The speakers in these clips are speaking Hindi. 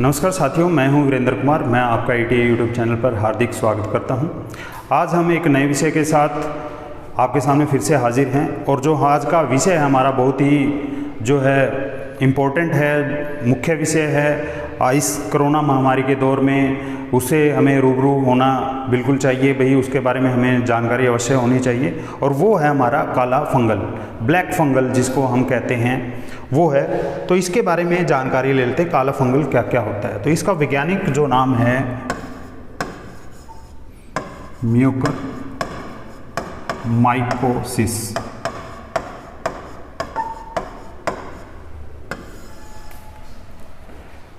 नमस्कार साथियों, मैं हूं वीरेंद्र कुमार। मैं आपका ITI यूट्यूब चैनल पर हार्दिक स्वागत करता हूं। आज हम एक नए विषय के साथ आपके सामने फिर से हाजिर हैं और जो आज का विषय है हमारा बहुत ही जो है इम्पोर्टेंट है, मुख्य विषय है। इस कोरोना महामारी के दौर में उससे हमें रूबरू होना बिल्कुल चाहिए भाई, उसके बारे में हमें जानकारी अवश्य होनी चाहिए और वो है हमारा काला फंगल, ब्लैक फंगल जिसको हम कहते हैं वो है। तो इसके बारे में जानकारी ले लेते हैं, काला फंगल क्या क्या होता है। तो इसका वैज्ञानिक जो नाम है म्यूकर माइकोसिस।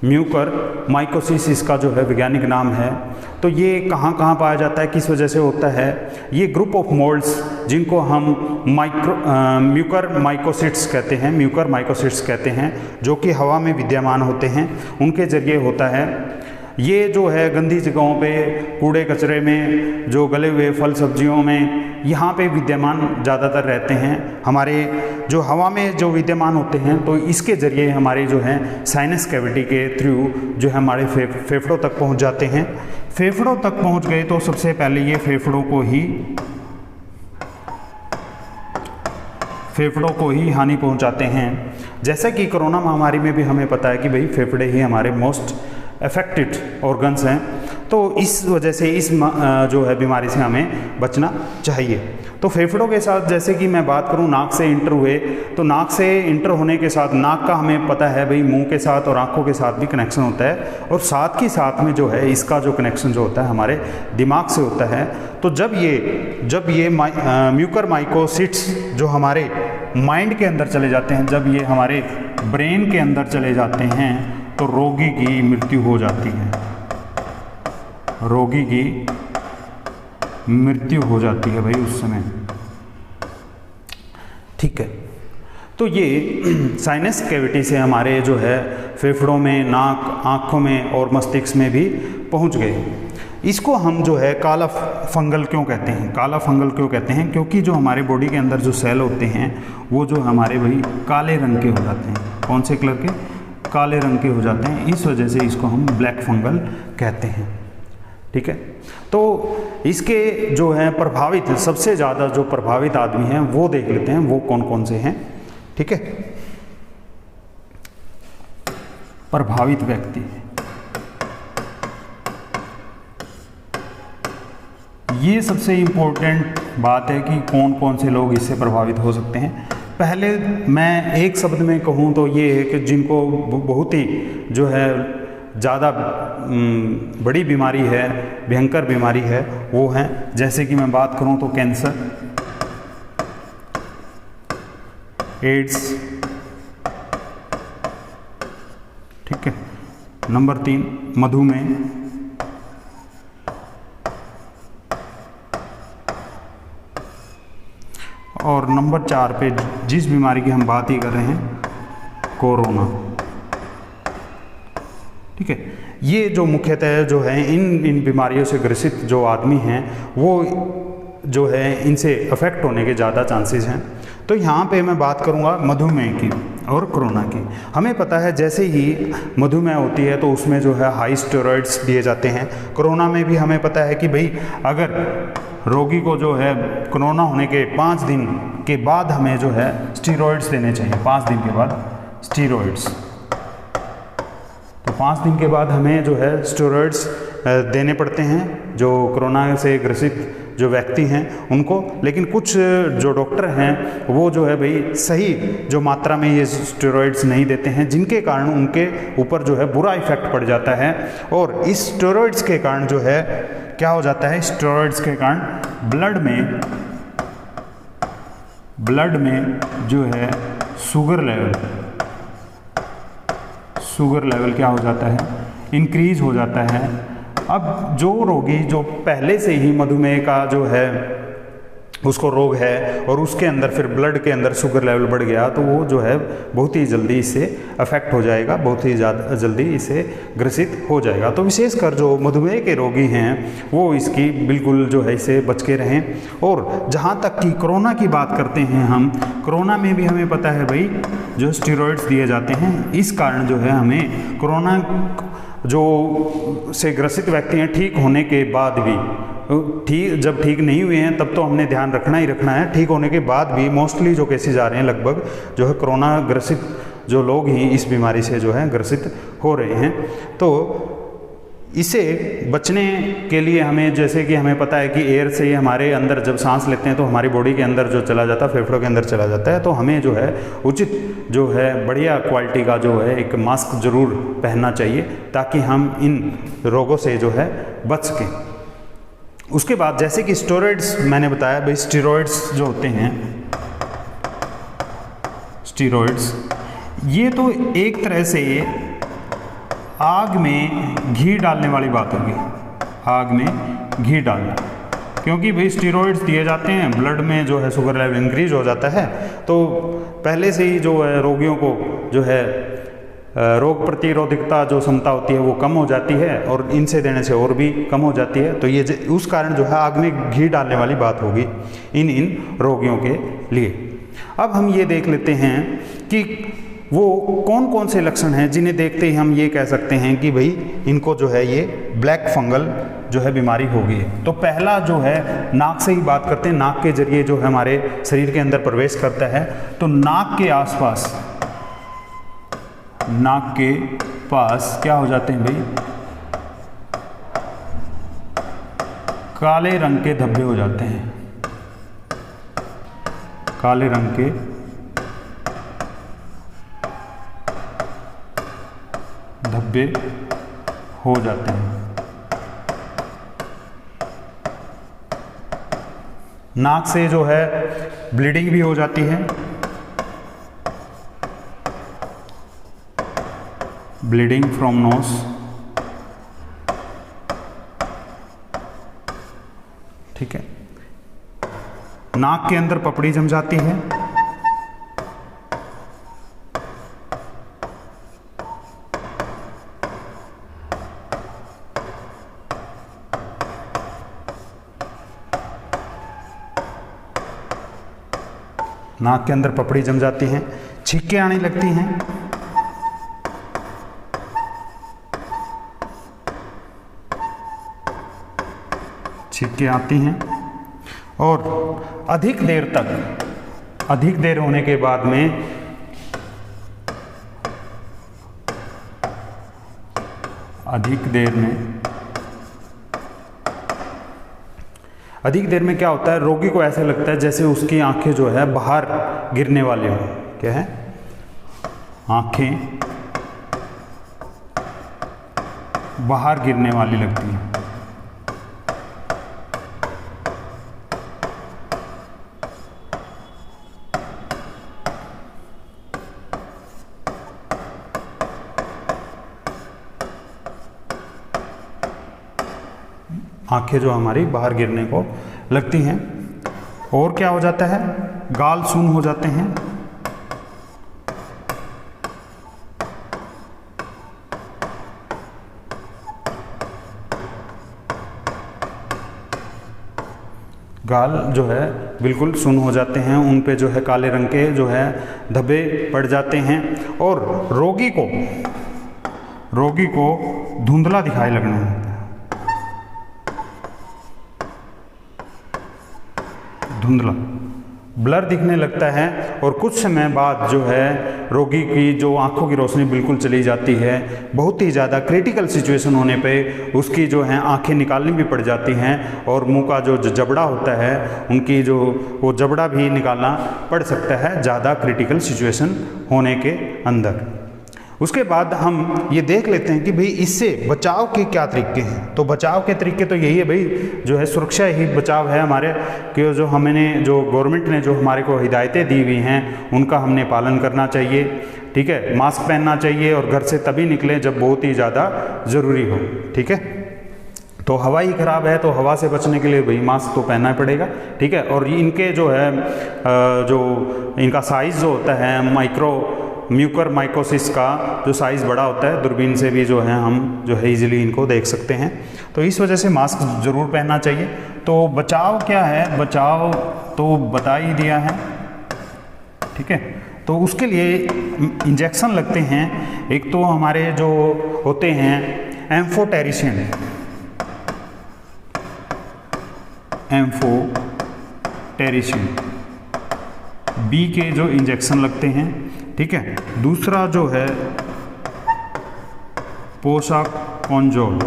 म्यूकर माइकोसिस इसका जो है वैज्ञानिक नाम है। तो ये कहाँ कहाँ पाया जाता है, किस वजह से होता है? ये ग्रुप ऑफ मोल्ड्स जिनको हम म्यूकर माइकोसिट्स कहते हैं, म्यूकर माइकोसिट्स कहते हैं, जो कि हवा में विद्यमान होते हैं, उनके जरिए होता है। ये जो है गंदी जगहों पे, कूड़े कचरे में, जो गले हुए फल सब्जियों में, यहाँ पे विद्यमान ज़्यादातर रहते हैं। हमारे जो हवा में जो विद्यमान होते हैं, तो इसके ज़रिए हमारे जो है साइनस कैविटी के थ्रू जो है हमारे फेफड़ों तक पहुँच जाते हैं। फेफड़ों तक पहुँच गए तो सबसे पहले ये फेफड़ों को ही हानि पहुँचाते हैं। जैसा कि कोरोना महामारी में भी हमें पता है कि भाई फेफड़े ही हमारे मोस्ट अफेक्टेड ऑर्गन्स हैं। तो इस वजह से इस जो है बीमारी से हमें बचना चाहिए। तो फेफड़ों के साथ जैसे कि मैं बात करूं, नाक से इंटर हुए, तो नाक से इंटर होने के साथ नाक का हमें पता है भाई मुंह के साथ और आंखों के साथ भी कनेक्शन होता है, और साथ ही साथ में जो है इसका जो कनेक्शन जो होता है हमारे दिमाग से होता है। तो जब ये म्यूकर माइकोसिट्स जो हमारे माइंड के अंदर चले जाते हैं, जब ये हमारे ब्रेन के अंदर चले जाते हैं, तो रोगी की मृत्यु हो जाती है। रोगी की मृत्यु हो जाती है भाई उस समय, ठीक है। तो ये साइनस कैविटी से हमारे जो है फेफड़ों में, नाक, आँखों में और मस्तिष्क में भी पहुंच गए। इसको हम जो है काला फंगल क्यों कहते हैं? काला फंगल क्यों कहते हैं? क्योंकि जो हमारे बॉडी के अंदर जो सेल होते हैं वो जो हमारे भाई काले रंग के हो जाते हैं। कौन से कलर के? काले रंग के हो जाते हैं। इस वजह से इसको हम ब्लैक फंगल कहते हैं, ठीक है। तो इसके जो है प्रभावित, सबसे ज़्यादा जो प्रभावित आदमी हैं वो देख लेते हैं, वो कौन कौन से हैं, ठीक है। प्रभावित व्यक्ति, ये सबसे इम्पोर्टेंट बात है कि कौन कौन से लोग इससे प्रभावित हो सकते हैं। पहले मैं एक शब्द में कहूँ तो ये है कि जिनको बहुत ही जो है ज़्यादा बड़ी बीमारी है, भयंकर बीमारी है, वो हैं, जैसे कि मैं बात करूँ तो कैंसर, एड्स, ठीक है। नंबर 3 मधुमेह, और नंबर 4 पे जिस बीमारी की हम बात ही कर रहे हैं, कोरोना, ठीक है। ये जो मुख्यतः जो है इन बीमारियों से ग्रसित जो आदमी हैं वो जो है इनसे अफेक्ट होने के ज़्यादा चांसेस हैं। तो यहाँ पे मैं बात करूँगा मधुमेह की और कोरोना की। हमें पता है जैसे ही मधुमेह होती है तो उसमें जो है हाई स्टेरॉइड्स दिए जाते हैं। कोरोना में भी हमें पता है कि भाई अगर रोगी को जो है कोरोना होने के 5 दिन के बाद हमें जो है स्टीरॉइड्स देने चाहिए। 5 दिन के बाद स्टीरॉइड्स, तो 5 दिन के बाद हमें जो है स्टेरॉइड्स देने पड़ते हैं जो कोरोना से ग्रसित जो व्यक्ति हैं उनको। लेकिन कुछ जो डॉक्टर हैं वो जो है भाई सही जो मात्रा में ये स्टेरॉइड्स नहीं देते हैं, जिनके कारण उनके ऊपर जो है बुरा इफेक्ट पड़ जाता है। और इस स्टेरॉइड्स के कारण जो है क्या हो जाता है? स्टेरॉइड्स के कारण ब्लड में जो है शुगर लेवल क्या हो जाता है? इंक्रीज हो जाता है। अब जो रोगी जो पहले से ही मधुमेह का जो है उसको रोग है और उसके अंदर फिर ब्लड के अंदर शुगर लेवल बढ़ गया, तो वो जो है बहुत ही जल्दी इससे अफेक्ट हो जाएगा, बहुत ही ज़्यादा जल्दी इससे ग्रसित हो जाएगा। तो विशेषकर जो मधुमेह के रोगी हैं वो इसकी बिल्कुल जो है इससे बच के रहें। और जहाँ तक कि कोरोना की बात करते हैं हम, कोरोना में भी हमें पता है भाई जो स्टेरॉइड्स दिए जाते हैं, इस कारण जो है हमें कोरोना जो से ग्रसित व्यक्ति हैं ठीक होने के बाद भी, जब ठीक नहीं हुए हैं तब तो हमने ध्यान रखना ही रखना है, ठीक होने के बाद भी मोस्टली जो केसेज आ रहे हैं लगभग जो है कोरोना ग्रसित जो लोग ही इस बीमारी से जो है ग्रसित हो रहे हैं। तो इसे बचने के लिए हमें, जैसे कि हमें पता है कि एयर से हमारे अंदर जब सांस लेते हैं तो हमारी बॉडी के अंदर जो चला जाता है, फेफड़ों के अंदर चला जाता है, तो हमें जो है उचित जो है बढ़िया क्वालिटी का जो है एक मास्क ज़रूर पहनना चाहिए ताकि हम इन रोगों से जो है बच सकें। उसके बाद जैसे कि स्टेरॉइड्स मैंने बताया, भाई स्टेरॉइड्स जो होते हैं, स्टेरॉइड्स ये तो एक तरह से आग में घी डालने वाली बात होगी, आग में घी डालना, क्योंकि भाई स्टेरॉइड्स दिए जाते हैं, ब्लड में जो है शुगर लेवल इंक्रीज हो जाता है, तो पहले से ही जो है रोगियों को जो है रोग प्रतिरोधकता जो क्षमता होती है वो कम हो जाती है और इनसे देने से और भी कम हो जाती है। तो ये उस कारण जो है आग में घी डालने वाली बात होगी इन रोगियों के लिए। अब हम ये देख लेते हैं कि वो कौन कौन से लक्षण हैं जिन्हें देखते ही हम ये कह सकते हैं कि भाई इनको जो है ये ब्लैक फंगल जो है बीमारी होगी। तो पहला जो है नाक से ही बात करते हैं, नाक के जरिए जो है हमारे शरीर के अंदर प्रवेश करता है। तो नाक के आसपास, नाक के पास क्या हो जाते हैं भाई, काले रंग के धब्बे हो जाते हैं, काले रंग के धब्बे हो जाते हैं। नाक से जो है ब्लीडिंग भी हो जाती है, ब्लीडिंग फ्रॉम नोज, ठीक है। नाक के अंदर पपड़ी जम जाती है, नाक के अंदर पपड़ी जम जाती हैं, छींकें आने लगती हैं, छींकें आती हैं और अधिक देर होने के बाद में अधिक देर में क्या होता है, रोगी को ऐसे लगता है जैसे उसकी आंखें जो है बाहर गिरने वाली हो। क्या है, आंखें बाहर गिरने वाली लगती हैं। आंखें जो हमारी बाहर गिरने को लगती हैं। और क्या हो जाता है, गाल सून हो जाते हैं, गाल जो है बिल्कुल सुन्न हो जाते हैं, उन पे जो है काले रंग के जो है धब्बे पड़ जाते हैं और रोगी को धुंधला दिखाई लगने लगता है, धुंधला ब्लर दिखने लगता है और कुछ समय बाद जो है रोगी की जो आंखों की रोशनी बिल्कुल चली जाती है। बहुत ही ज़्यादा क्रिटिकल सिचुएशन होने पे उसकी जो है आंखें निकालनी भी पड़ जाती हैं और मुंह का जो जबड़ा होता है उनकी जो वो जबड़ा भी निकालना पड़ सकता है ज़्यादा क्रिटिकल सिचुएशन होने के अंदर। उसके बाद हम ये देख लेते हैं कि भाई इससे बचाव के क्या तरीके हैं। तो बचाव के तरीके तो यही है भाई, जो है सुरक्षा ही बचाव है हमारे, कि जो हमने जो गवर्नमेंट ने जो हमारे को हिदायतें दी हुई हैं उनका हमने पालन करना चाहिए। ठीक है, मास्क पहनना चाहिए और घर से तभी निकलें जब बहुत ही ज़्यादा ज़रूरी हो। ठीक है, तो हवा ही ख़राब है तो हवा से बचने के लिए भाई मास्क तो पहनना पड़ेगा। ठीक है, और इनके जो है जो इनका साइज़ जो होता है म्यूकरमाइकोसिस का जो साइज़ बड़ा होता है, दूरबीन से भी जो है हम जो है इजीली इनको देख सकते हैं। तो इस वजह से मास्क ज़रूर पहनना चाहिए। तो बचाव क्या है, बचाव तो बता ही दिया है। ठीक है, तो उसके लिए इंजेक्शन लगते हैं। एक तो हमारे जो होते हैं एम्फोटेरिसिन बी के जो इंजेक्शन लगते हैं, ठीक है। दूसरा जो है पोसाकोंजोल,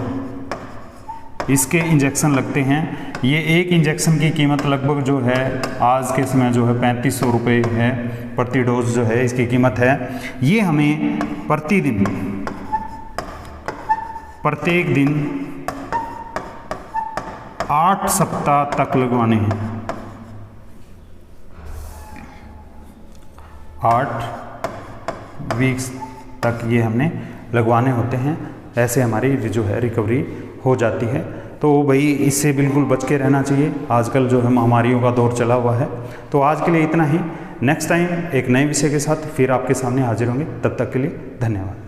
इसके इंजेक्शन लगते हैं। ये एक इंजेक्शन की कीमत लगभग जो है आज के समय जो है 3500 रुपये है प्रति डोज जो है इसकी कीमत है। ये हमें प्रतिदिन प्रत्येक दिन 8 सप्ताह तक लगवाने हैं। 8 वीक्स तक ये हमने लगवाने होते हैं। ऐसे हमारी जो है रिकवरी हो जाती है। तो भाई इससे बिल्कुल बच के रहना चाहिए। आजकल जो है महामारियों का दौर चला हुआ है। तो आज के लिए इतना ही। नेक्स्ट टाइम एक नए विषय के साथ फिर आपके सामने हाजिर होंगे। तब तक के लिए धन्यवाद।